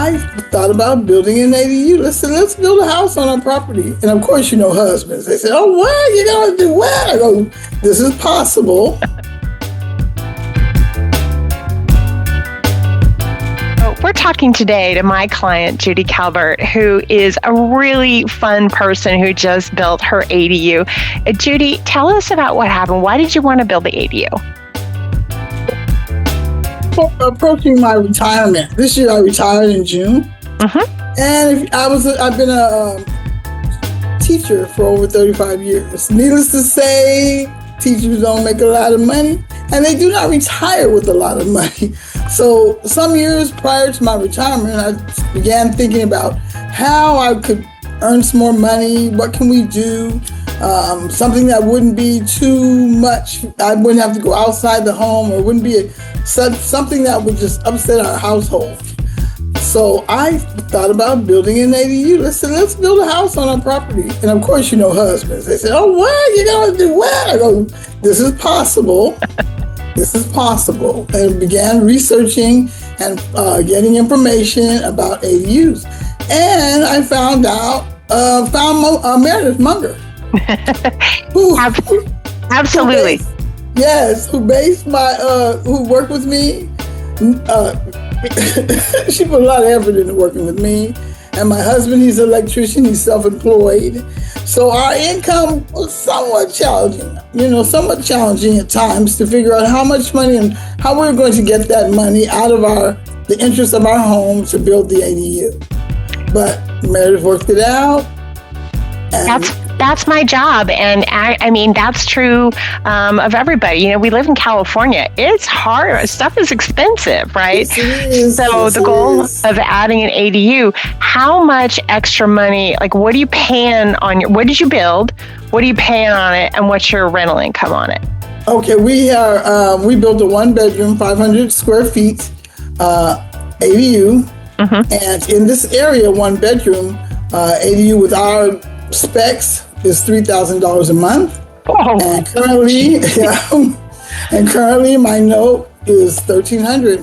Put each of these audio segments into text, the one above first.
I thought about building an ADU. Let's build a house on our property. And of course, husbands, they say, oh, what? You're going to do what? I go, this is possible. We're talking today to my client, Judy Calbert, who is a really fun person who just built her ADU. Judy, tell us about what happened. Why did you want to build the ADU? Approaching my retirement. This year I retired in June. And I've been a teacher for over 35 years. Needless to say, teachers don't make a lot of money, and they do not retire with a lot of money. So some years prior to my retirement, I began thinking about how I could earn some more money. What can we do? Something that wouldn't be too much. I wouldn't have to go outside the home, or wouldn't be something that would just upset our household. So I thought about building an ADU. Let's build a house on our property. And of course, husbands, they say, oh, what? You're going to do what? I go, this is possible. This is possible. And began researching and getting information about ADUs. And I found Meredith Munger. Absolutely. Who worked with me. She put a lot of effort into working with me. And my husband, he's an electrician, he's self-employed. So our income was somewhat challenging at times to figure out how much money and how we were going to get that money out of the interest of our home to build the ADU. But Meredith worked it out. That's my job. And I mean, that's true of everybody. We live in California. It's hard. Stuff is expensive, right? Yes, it is. So the goal of adding an ADU, how much extra money, like what are you paying on what did you build? What are you paying on it? And what's your rental income on it? Okay, we built a 1-bedroom, 500 square feet ADU. And in this area, 1-bedroom ADU with our specs is $3,000 a month. Oh. And currently my note is $1,300.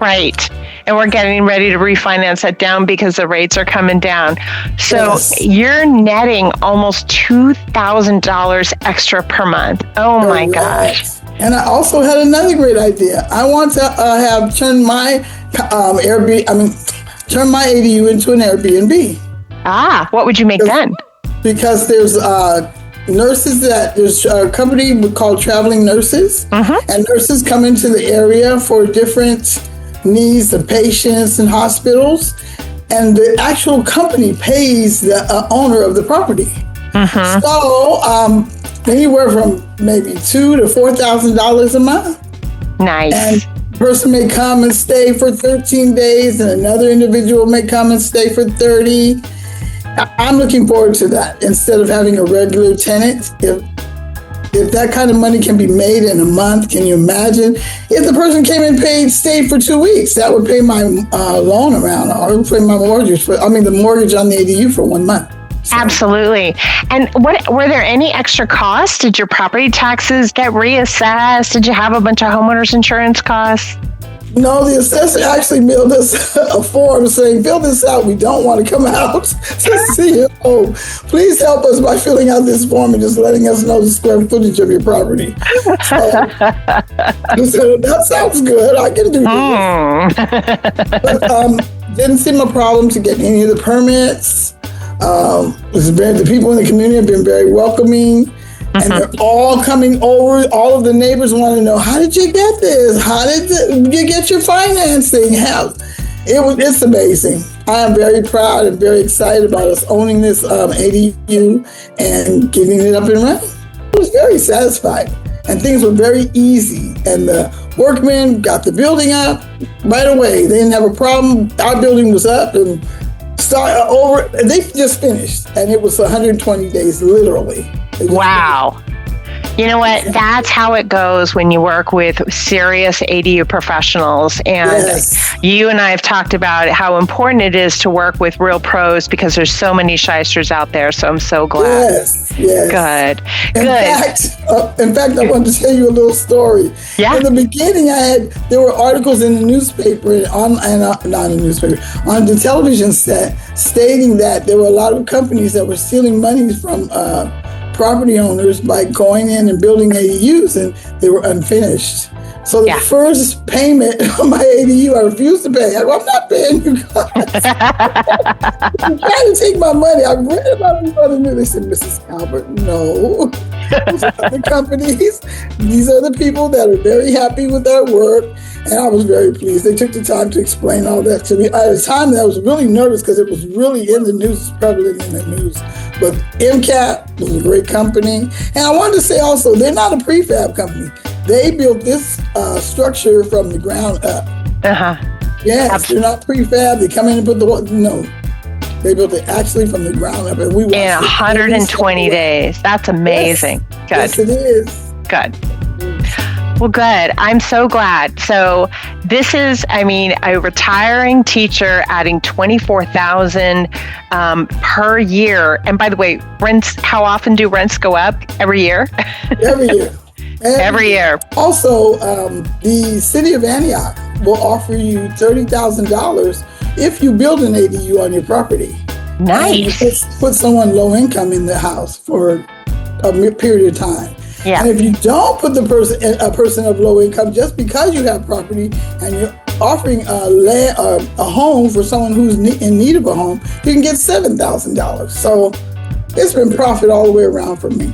Right. And we're getting ready to refinance that down because the rates are coming down. So You're netting almost $2,000 extra per month. Oh my gosh. And I also had another great idea. I want to turn my ADU into an Airbnb. What would you make then? Because there's nurses there's a company called Traveling Nurses, and nurses come into the area for different needs of patients and hospitals, and the actual company pays the owner of the property. So anywhere from maybe $2,000 to $4,000 a month. Nice. And the person may come and stay for 13 days, and another individual may come and stay for 30. I'm looking forward to that instead of having a regular tenant. If that kind of money can be made in a month, can you imagine? If the person came and stayed for 2 weeks, that would pay my loan around, or it would pay my mortgage the mortgage on the ADU for 1 month. So. Absolutely. And were there any extra costs? Did your property taxes get reassessed? Did you have a bunch of homeowners insurance costs? No, the assessor actually mailed us a form saying, fill this out. We don't want to come out to see you. Oh, please help us by filling out this form and just letting us know the square footage of your property. So that sounds good. I can do this. But didn't seem a problem to get any of the permits. The people in the community have been very welcoming. And they're all coming over. All of the neighbors want to know, how did you get this? How did you get your financing? It's amazing. I am very proud and very excited about us owning this ADU and getting it up and running. I was very satisfied, and things were very easy. And the workmen got the building up right away. They didn't have a problem. Our building was up and they just finished, and it was 120 days, literally. Wow. You know what? That's how it goes when you work with serious ADU professionals. And you and I have talked about how important it is to work with real pros because there's so many shysters out there. So I'm so glad. Yes. Good. In fact, I wanted to tell you a little story. Yeah. In the beginning, there were articles in the newspaper not in the newspaper, on the television set stating that there were a lot of companies that were stealing money from property owners by going in and building ADUs, and they were unfinished. So the first payment on my ADU, I refused to pay. I'm not paying you guys. You're trying to take my money. I read about these other news. They said, Mrs. Calbert, no. These are other companies. These are the people that are very happy with their work. And I was very pleased. They took the time to explain all that to me. At a time that I was really nervous because it was really in the news, prevalent in the news. But MCAT was a great company. And I wanted to say also, they're not a prefab company. They built this structure from the ground up. Yes, they're not prefab. They come in and put they built it actually from the ground up. And we watched in 120 days. That's amazing. Yes. Good. Yes, it is. Good. Well, good. I'm so glad. So this is, a retiring teacher adding $24,000 per year. And by the way, rents, how often do rents go up? Every year? Every year. Every year. Also, the city of Antioch will offer you $30,000 if you build an ADU on your property. Nice. And put someone low income in the house for a period of time. Yeah. And if you don't put a person of low income, just because you have property and you're offering a home for someone who's in need of a home, you can get $7,000. So it's been profit all the way around for me.